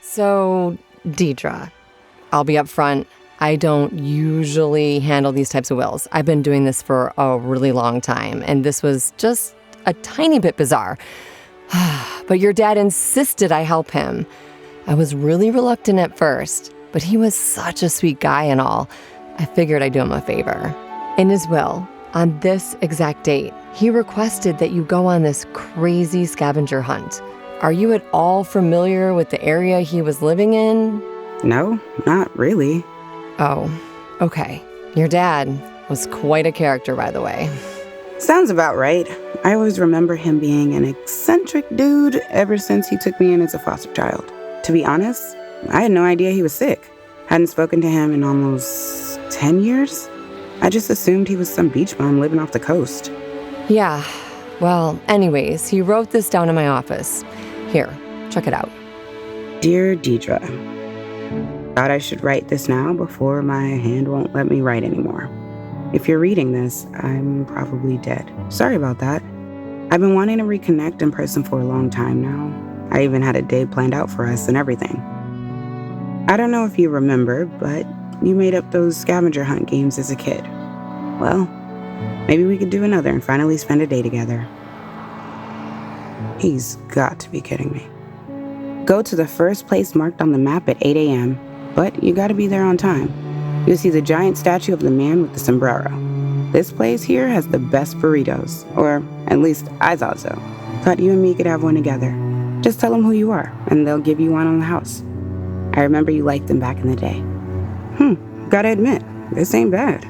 So, Deidre, I'll be upfront. I don't usually handle these types of wills. I've been doing this for a really long time, and this was just a tiny bit bizarre. But your dad insisted I help him. I was really reluctant at first, but he was such a sweet guy and all. I figured I'd do him a favor. In his will, on this exact date, he requested that you go on this crazy scavenger hunt. Are you at all familiar with the area he was living in? No, not really. Oh, okay. Your dad was quite a character, by the way. Sounds about right. I always remember him being an eccentric dude ever since he took me in as a foster child. To be honest, I had no idea he was sick. Hadn't spoken to him in almost 10 years. I just assumed he was some beach bum living off the coast. Yeah, well, anyways, he wrote this down in my office. Here, check it out. Dear Deidre, thought I should write this now before my hand won't let me write anymore. If you're reading this, I'm probably dead. Sorry about that. I've been wanting to reconnect in person for a long time now. I even had a day planned out for us and everything. I don't know if you remember, but you made up those scavenger hunt games as a kid. Well, maybe we could do another and finally spend a day together. He's got to be kidding me. Go to the first place marked on the map at 8 a.m., but you gotta be there on time. You'll see the giant statue of the man with the sombrero. This place here has the best burritos, or at least I thought so. Thought you and me could have one together. Just tell them who you are, and they'll give you one on the house. I remember you liked them back in the day. Gotta admit, this ain't bad.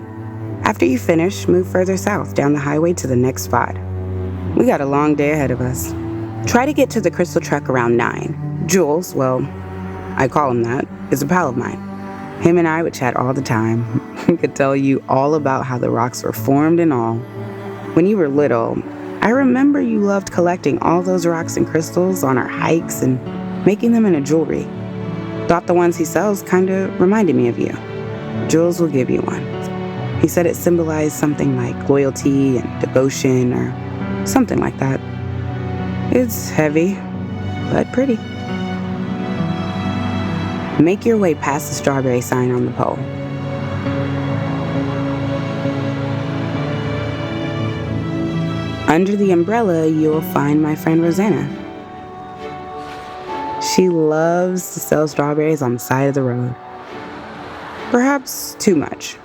After you finish, move further south down the highway to the next spot. We got a long day ahead of us. Try to get to the crystal truck around 9. Jules, well, I call him that, is a pal of mine. Him and I would chat all the time. He could tell you all about how the rocks were formed and all. When you were little, I remember you loved collecting all those rocks and crystals on our hikes and making them into jewelry. Thought the ones he sells kinda reminded me of you. Jules will give you one. He said it symbolized something like loyalty and devotion or something like that. It's heavy, but pretty. Make your way past the strawberry sign on the pole. Under the umbrella, you'll find my friend Rosanna. She loves to sell strawberries on the side of the road. Perhaps too much.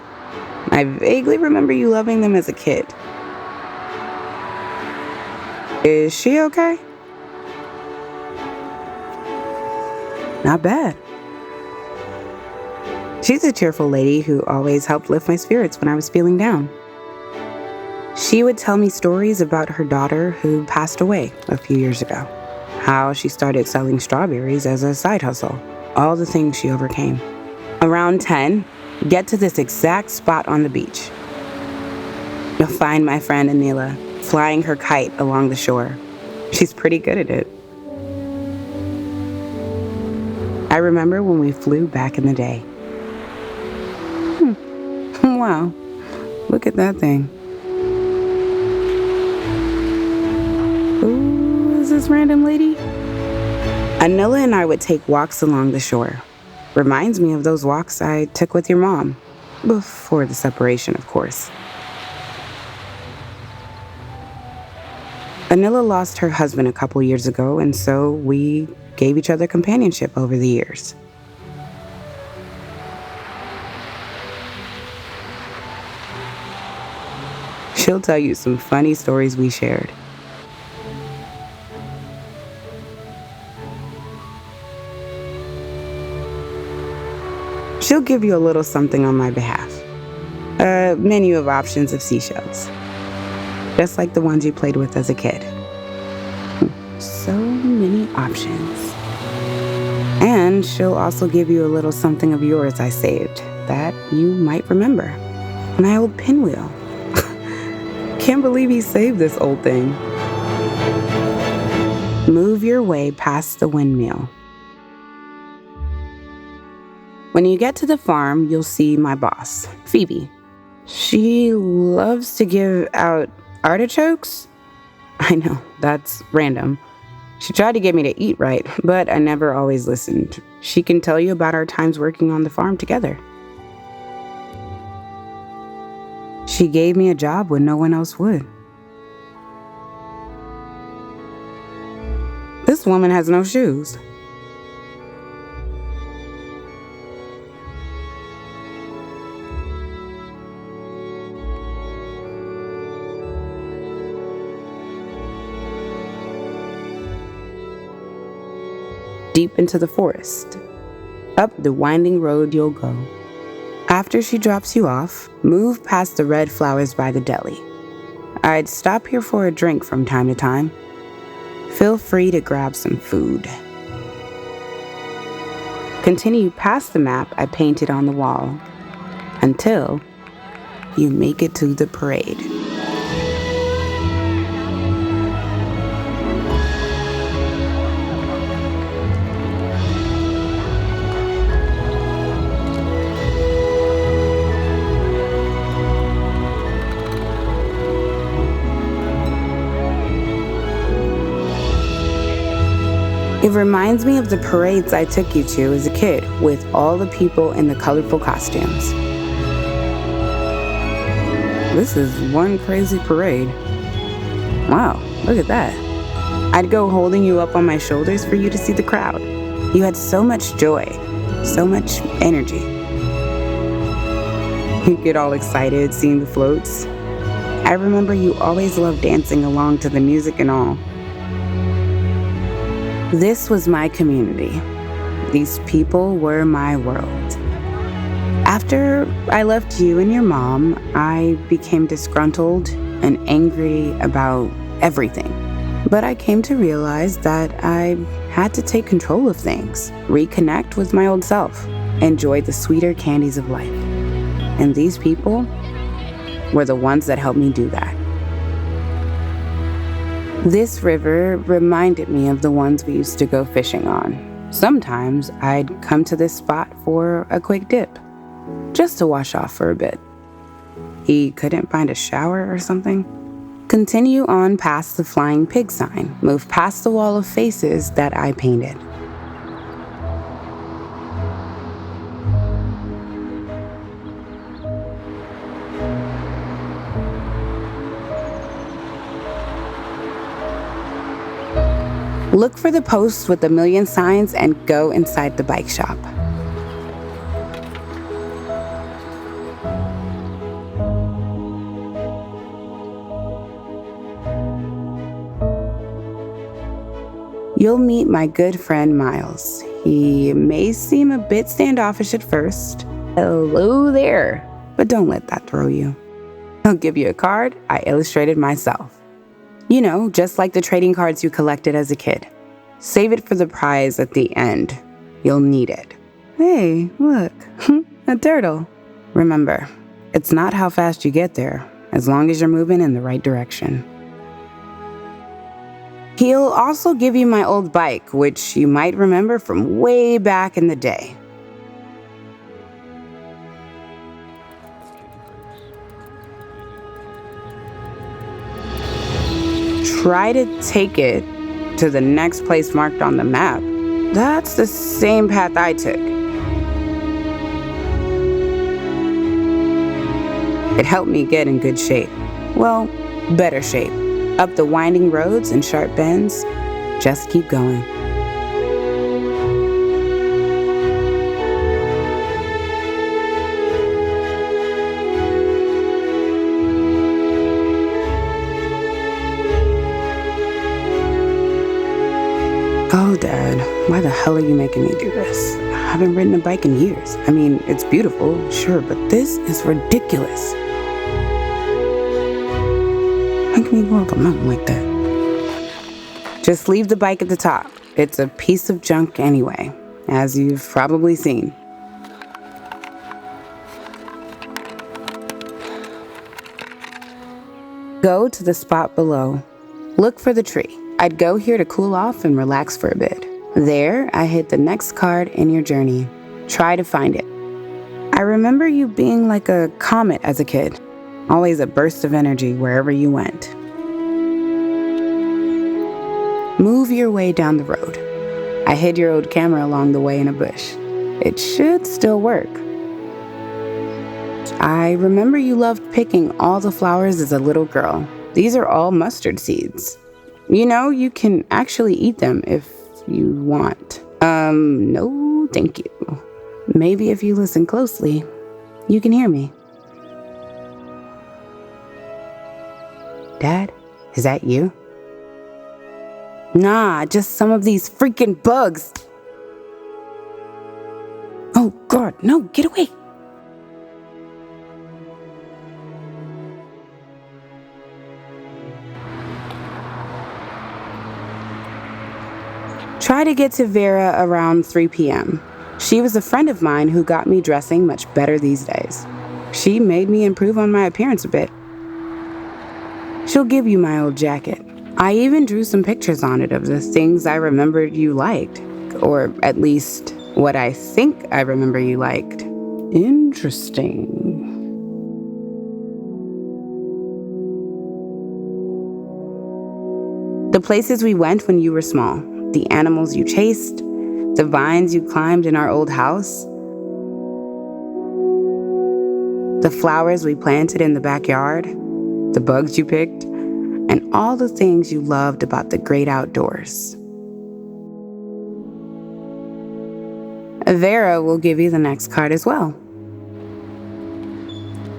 I vaguely remember you loving them as a kid. Is she okay? Not bad. She's a cheerful lady who always helped lift my spirits when I was feeling down. She would tell me stories about her daughter who passed away a few years ago. How she started selling strawberries as a side hustle. All the things she overcame. Around 10, get to this exact spot on the beach. You'll find my friend Anila flying her kite along the shore. She's pretty good at it. I remember when we flew back in the day. Wow, look at that thing. Who is this random lady? Anila and I would take walks along the shore. Reminds me of those walks I took with your mom. Before the separation, of course. Anila lost her husband a couple years ago, and so we gave each other companionship over the years. She'll tell you some funny stories we shared. She'll give you a little something on my behalf. A menu of options of seashells. Just like the ones you played with as a kid. So many options. And she'll also give you a little something of yours I saved that you might remember. My old pinwheel. Can't believe he saved this old thing. Move your way past the windmill. When you get to the farm, you'll see my boss, Phoebe. She loves to give out artichokes. I know, that's random. She tried to get me to eat right, but I never always listened. She can tell you about our times working on the farm together. She gave me a job when no one else would. This woman has no shoes. Deep into the forest. Up the winding road you'll go. After she drops you off, move past the red flowers by the deli. I'd stop here for a drink from time to time. Feel free to grab some food. Continue past the map I painted on the wall until you make it to the parade. It reminds me of the parades I took you to as a kid with all the people in the colorful costumes. This is one crazy parade. Wow, look at that. I'd go holding you up on my shoulders for you to see the crowd. You had so much joy, so much energy. You'd get all excited seeing the floats. I remember you always loved dancing along to the music and all. This was my community. These people were my world. After I left you and your mom, I became disgruntled and angry about everything. But I came to realize that I had to take control of things, reconnect with my old self, enjoy the sweeter candies of life. And these people were the ones that helped me do that. This river reminded me of the ones we used to go fishing on. Sometimes I'd come to this spot for a quick dip, just to wash off for a bit. He couldn't find a shower or something? Continue on past the flying pig sign. Move past the wall of faces that I painted. Look for the posts with a million signs and go inside the bike shop. You'll meet my good friend Miles. He may seem a bit standoffish at first. Hello there. But don't let that throw you. He'll give you a card I illustrated myself. You know, just like the trading cards you collected as a kid. Save it for the prize at the end. You'll need it. Hey, look, a turtle. Remember, it's not how fast you get there, as long as you're moving in the right direction. He'll also give you my old bike, which you might remember from way back in the day. Try to take it to the next place marked on the map. That's the same path I took. It helped me get in good shape. Well, better shape. Up the winding roads and sharp bends, just keep going. Oh, Dad, why the hell are you making me do this? I haven't ridden a bike in years. I mean, it's beautiful, sure, but this is ridiculous. How can you go up a mountain like that? Just leave the bike at the top. It's a piece of junk anyway, as you've probably seen. Go to the spot below. Look for the tree. I'd go here to cool off and relax for a bit. There, I hit the next card in your journey. Try to find it. I remember you being like a comet as a kid. Always a burst of energy wherever you went. Move your way down the road. I hid your old camera along the way in a bush. It should still work. I remember you loved picking all the flowers as a little girl. These are all mustard seeds. You know, you can actually eat them if you want. No, thank you. Maybe if you listen closely, you can hear me. Dad, is that you? Nah, just some of these freaking bugs. Oh, God, no, get away. Try to get to Vera around 3 p.m. She was a friend of mine who got me dressing much better these days. She made me improve on my appearance a bit. She'll give you my old jacket. I even drew some pictures on it of the things I remembered you liked, or at least what I think I remember you liked. Interesting. The places we went when you were small, the animals you chased, the vines you climbed in our old house, the flowers we planted in the backyard, the bugs you picked, and all the things you loved about the great outdoors. Vera will give you the next card as well.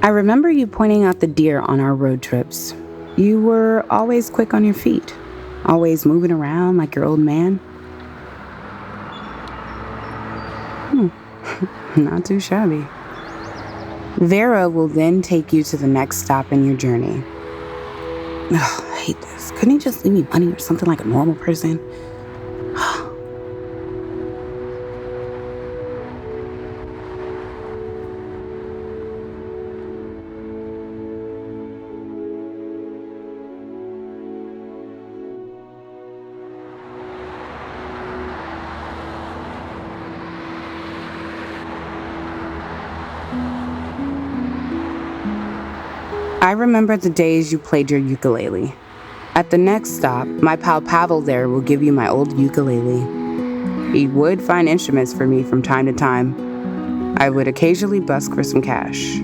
I remember you pointing out the deer on our road trips. You were always quick on your feet, always moving around like your old man. Not too shabby. Vera will then take you to the next stop in your journey. Ugh, I hate this. Couldn't he just leave me money or something like a normal person? I remember the days you played your ukulele. At the next stop, my pal Pavel there will give you my old ukulele. He would find instruments for me from time to time. I would occasionally busk for some cash.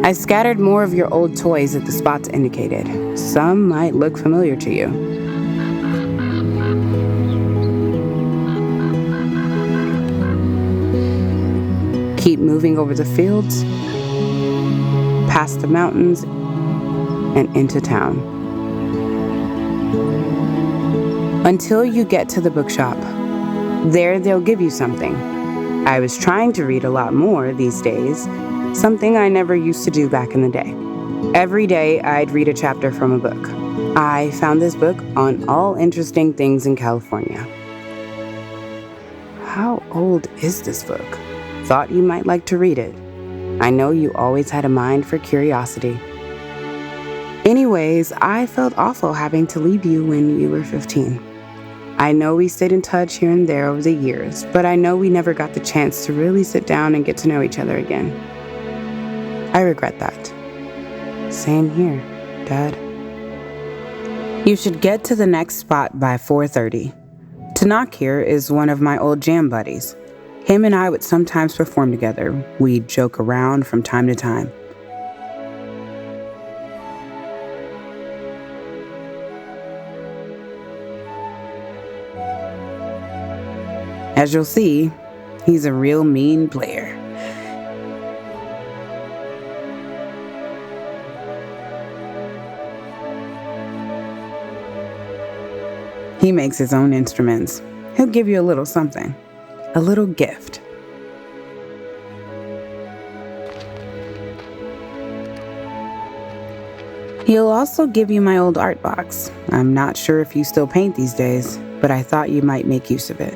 I scattered more of your old toys at the spots indicated. Some might look familiar to you. Keep moving over the fields, past the mountains, and into town. Until you get to the bookshop. There they'll give you something. I was trying to read a lot more these days, something I never used to do back in the day. Every day, I'd read a chapter from a book. I found this book on all interesting things in California. How old is this book? Thought you might like to read it. I know you always had a mind for curiosity. Anyways, I felt awful having to leave you when you were 15. I know we stayed in touch here and there over the years, but I know we never got the chance to really sit down and get to know each other again. I regret that. Same here, Dad. You should get to the next spot by 4:30. Tanak here is one of my old jam buddies. Him and I would sometimes perform together. We'd joke around from time to time. As you'll see, he's a real mean player. He makes his own instruments. He'll give you a little something, a little gift. He'll also give you my old art box. I'm not sure if you still paint these days, but I thought you might make use of it.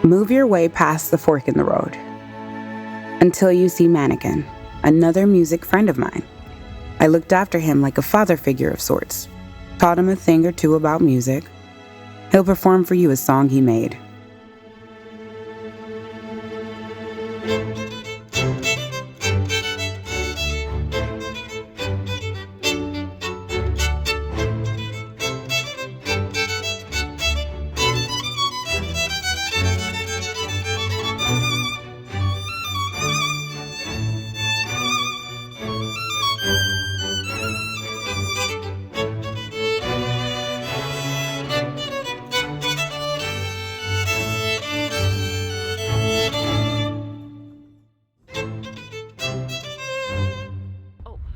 Move your way past the fork in the road until you see Mannequin, another music friend of mine. I looked after him like a father figure of sorts, taught him a thing or two about music. He'll perform for you a song he made.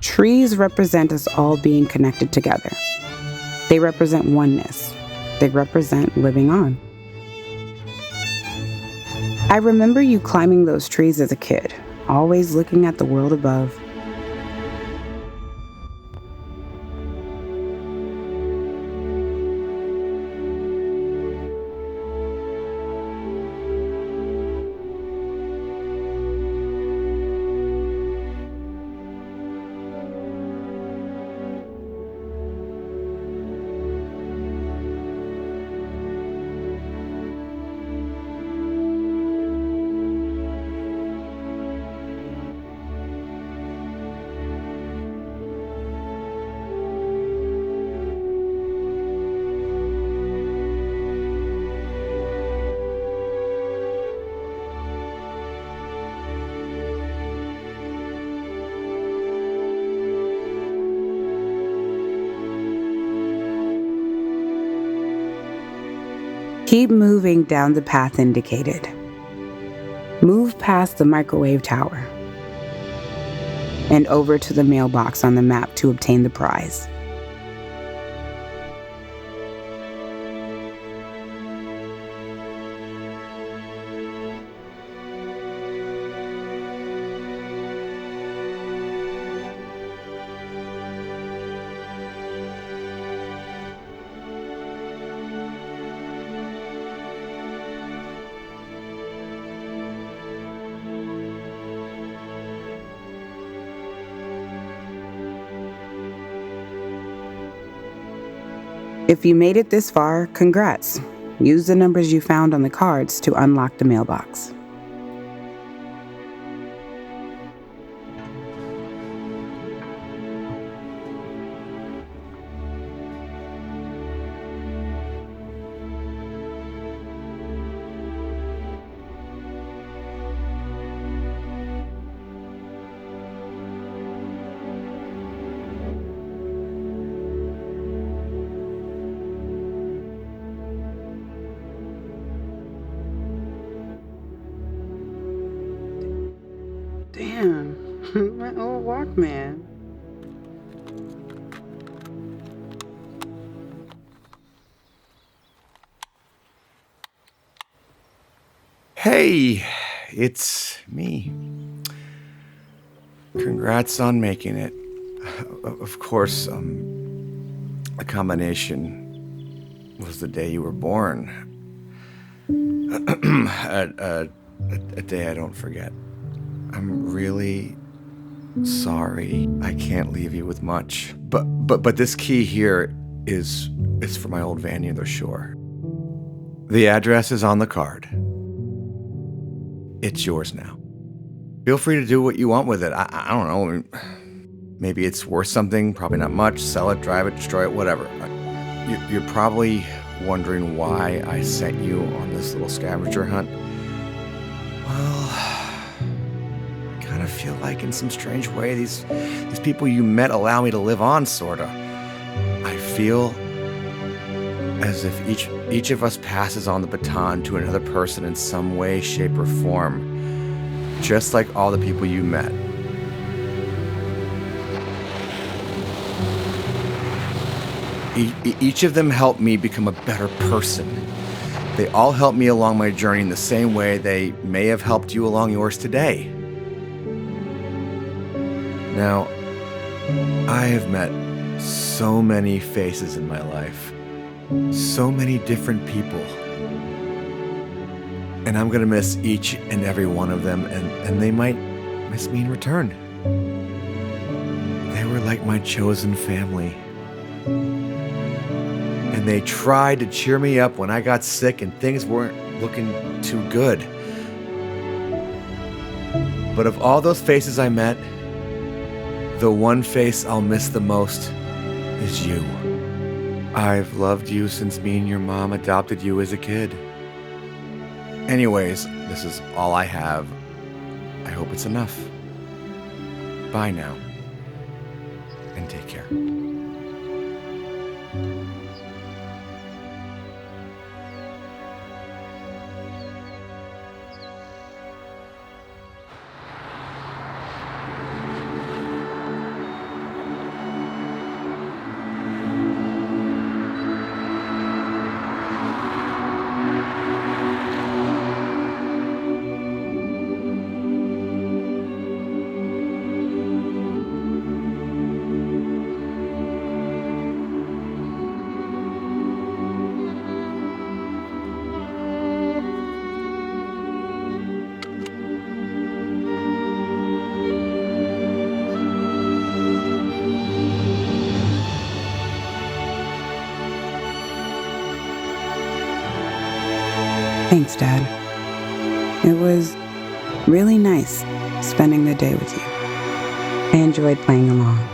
Trees represent us all being connected together. They represent oneness. They represent living on. I remember you climbing those trees as a kid, always looking at the world above. Keep moving down the path indicated. Move past the microwave tower and over to the mailbox on the map to obtain the prize. If you made it this far, congrats. Use the numbers you found on the cards to unlock the mailbox. Damn, my old Walkman. Hey, it's me. Congrats on making it. Of course, the combination was the day you were born. A day I don't forget. I'm really sorry I can't leave you with much. But this key here is for my old van near the shore. The address is on the card. It's yours now. Feel free to do what you want with it. I don't know. Maybe it's worth something, probably not much. Sell it, drive it, destroy it, whatever. You're probably wondering why I sent you on this little scavenger hunt. Well, I kind of feel like in some strange way these people you met allow me to live on, sorta. I feel as if each of us passes on the baton to another person in some way, shape, or form, just like all the people you met. Each of them helped me become a better person. They all helped me along my journey in the same way they may have helped you along yours today. Now, I have met so many faces in my life, so many different people. And I'm gonna miss each and every one of them, and they might miss me in return. They were like my chosen family. And they tried to cheer me up when I got sick and things weren't looking too good. But of all those faces I met, the one face I'll miss the most is you. I've loved you since me and your mom adopted you as a kid. Anyways, this is all I have. I hope it's enough. Bye now, and take care. Thanks, Dad. It was really nice spending the day with you. I enjoyed playing along.